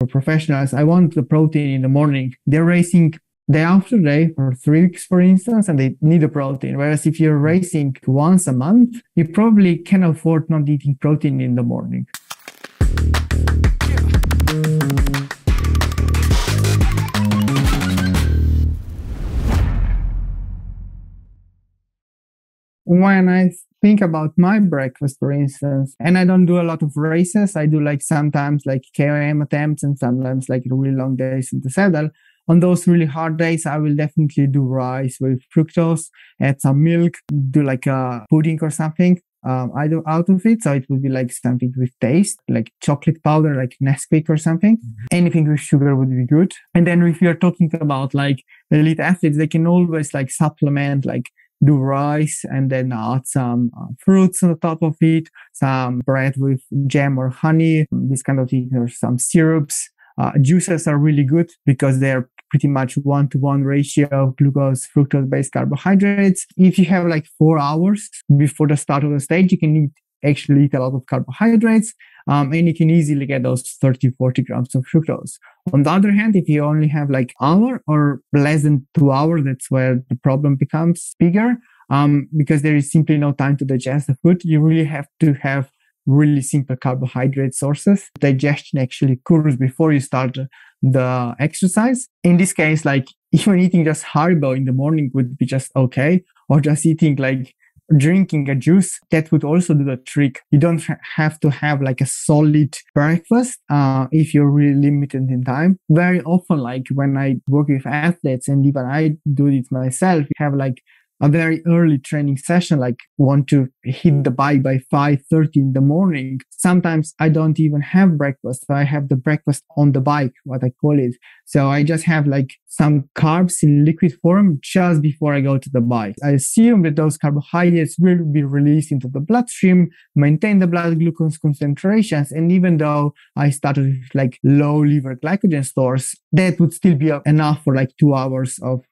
for professionals, I want the protein in the morning. They're racing day after day for 3 weeks, for instance, and they need a protein. Whereas if you're racing once a month, you probably can afford not eating protein in the morning. When I think about my breakfast, for instance, and I don't do a lot of races, I do like sometimes like KOM attempts and sometimes like really long days in the saddle. On those really hard days, I will definitely do rice with fructose, add some milk, do like a pudding or something. I do out of it. So it would be like something with taste, like chocolate powder, like Nesquik or something. Anything with sugar would be good. And then if you're talking about like elite athletes, they can always like supplement, like do rice and then add some fruits on the top of it, some bread with jam or honey, this kind of thing, or some syrups. Juices are really good because they're pretty much 1-to-1 ratio of glucose, fructose-based carbohydrates. If you have like 4 hours before the start of the stage, you can actually eat a lot of carbohydrates, and you can easily get those 30-40 grams of fructose. On the other hand, if you only have like hour or less than 2 hours, that's where the problem becomes bigger, because there is simply no time to digest the food. You really have to have really simple carbohydrate sources. Digestion actually occurs before you start the exercise. In this case, like even eating just Haribo in the morning would be just okay, or just eating like drinking a juice, that would also do the trick. You don't have to have like a solid breakfast if you're really limited in time. Very often, like when I work with athletes and even I do it myself, you have like a very early training session, like want to hit the bike by 5:30 in the morning. Sometimes I don't even have breakfast. So I have the breakfast on the bike, what I call it. So I just have like some carbs in liquid form just before I go to the bike. I assume that those carbohydrates will be released into the bloodstream, maintain the blood glucose concentrations. And even though I started with like low liver glycogen stores, that would still be enough for like 2 hours of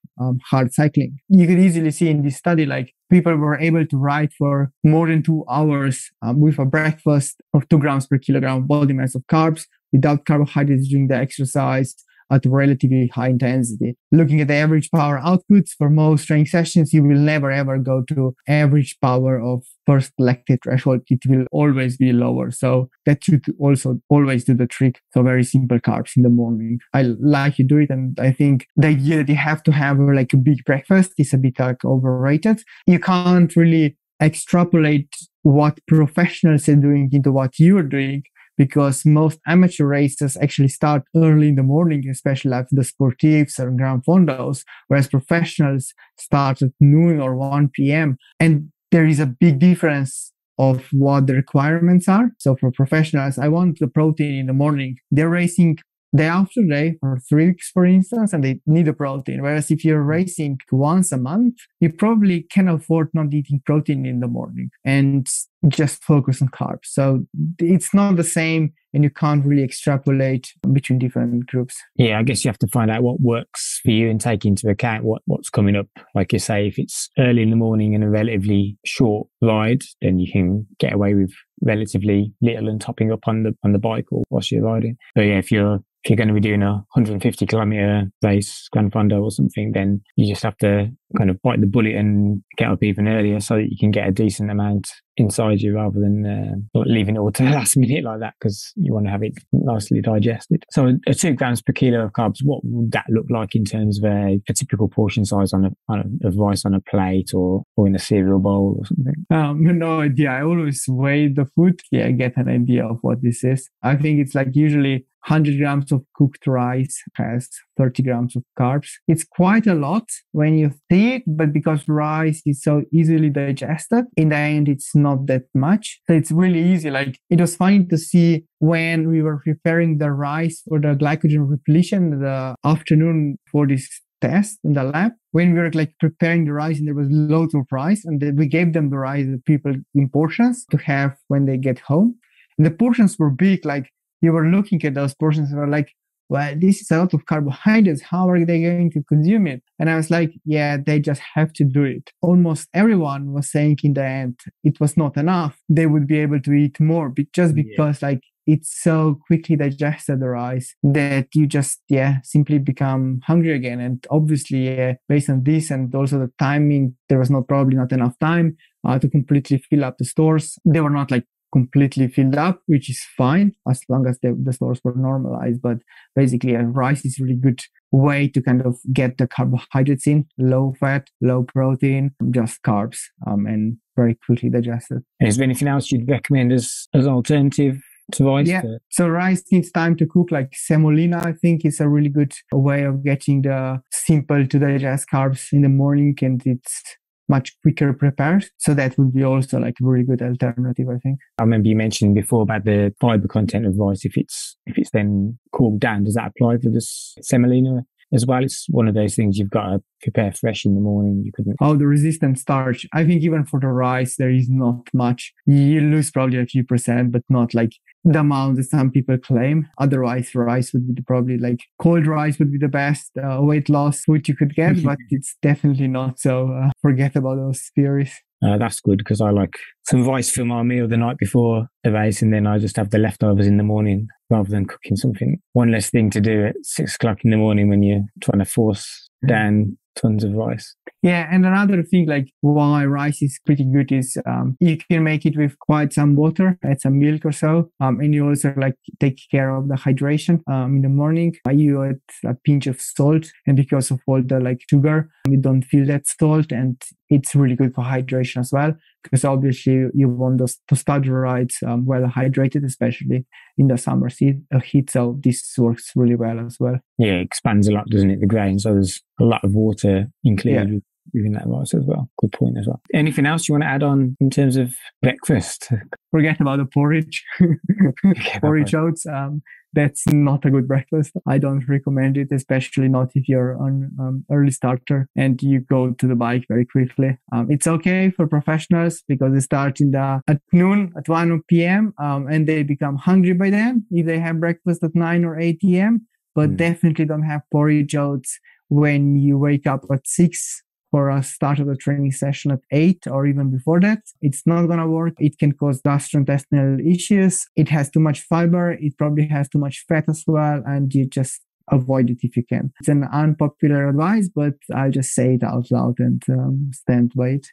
hard cycling. You could easily see in this study, like people were able to ride for more than 2 hours with a breakfast of 2 grams per kilogram body mass of carbs without carbohydrates during the exercise at relatively high intensity. Looking at the average power outputs for most training sessions, you will never ever go to average power of first lactate threshold. It will always be lower. So that should also always do the trick. So very simple carbs in the morning. I like you do it. And I think the idea that you have to have like a big breakfast is a bit like overrated. You can't really extrapolate what professionals are doing into what you're doing, because most amateur races actually start early in the morning, especially like the sportives or Grand Fondos, whereas professionals start at noon or 1 p.m. And there is a big difference of what the requirements are. So for professionals, I want the protein in the morning. They're racing day after day for 3 weeks, for instance, and they need a protein. Whereas if you're racing once a month, you probably can afford not eating protein in the morning and just focus on carbs. So it's not the same, and you can't really extrapolate between different groups. Yeah, I guess you have to find out what works for you and take into account what's coming up. Like you say, if it's early in the morning and a relatively short ride, then you can get away with relatively little and topping up on the bike or whilst you're riding. But yeah, if you're going to be doing a 150 kilometer race, Gran Fondo or something, then you just have to kind of bite the bullet and get up even earlier so that you can get a decent amount inside you rather than leaving it all to the last minute like that, because you want to have it nicely digested. So a 2 grams per kilo of carbs, what would that look like in terms of a typical portion size of rice on a plate or in a cereal bowl or something? No idea. I always weigh the food. Yeah, I get an idea of what this is. I think it's like usually 100 grams of cooked rice has 30 grams of carbs. It's quite a lot when you see it, but because rice is so easily digested, in the end, it's not that much. So it's really easy. Like, it was funny to see when we were preparing the rice for the glycogen repletion the afternoon for this test in the lab, when we were like preparing the rice and there was loads of rice, and then we gave them the rice, the people, in portions to have when they get home. And the portions were big. Like, you were looking at those portions and were like, well, this is a lot of carbohydrates. How are they going to consume it? And I was like, yeah, they just have to do it. Almost everyone was saying in the end, it was not enough. They would be able to eat more just because like it's so quickly digested, the rice, that you just, simply become hungry again. And obviously, based on this and also the timing, there was probably not enough time to completely fill up the stores. They were not like completely filled up, which is fine as long as the stores were normalized. But basically, rice is really good way to kind of get the carbohydrates in, low fat, low protein, just carbs, and very quickly digested. And is there anything else you'd recommend as an alternative to rice? Yeah. So rice needs time to cook. Like semolina, I think, is a really good way of getting the simple to digest carbs in the morning, and it's much quicker prepared. So that would be also like a really good alternative, I think. I remember you mentioning before about the fiber content of rice. If it's then cooled down, does that apply for this semolina as well? It's one of those things you've got to prepare fresh in the morning. You couldn't. Oh, the resistant starch. I think even for the rice, there is not much. You lose probably a few percent, but not like the amount that some people claim. Otherwise, rice would be probably like cold rice would be the best weight loss food you could get, but it's definitely not. So forget about those theories. That's good, because I like some rice for my meal the night before the race, and then I just have the leftovers in the morning rather than cooking something. One less thing to do at 6 o'clock in the morning when you're trying to force down tons of rice. Yeah, and another thing, like why rice is pretty good is you can make it with quite some water, add some milk or so, and you also like take care of the hydration in the morning. You add a pinch of salt, and because of all the like sugar, you don't feel that salt, and it's really good for hydration as well. Because obviously you want those to start right well hydrated, especially in the summer heat. So this works really well as well. Yeah, it expands a lot, doesn't it? The grain. So there's a lot of water included within that rice as well. Good point as well. Anything else you want to add on in terms of breakfast? Forget about the porridge. Porridge oats. That's not a good breakfast. I don't recommend it, especially not if you're on early starter and you go to the bike very quickly. It's okay for professionals because they start at noon, at 1 p.m. And they become hungry by then if they have breakfast at 9 or 8 p.m. But definitely don't have porridge oats when you wake up at 6 for a start of the training session at 8 or even before that. It's not going to work. It can cause gastrointestinal issues. It has too much fiber. It probably has too much fat as well. And you just avoid it if you can. It's an unpopular advice, but I'll just say it out loud and stand by it.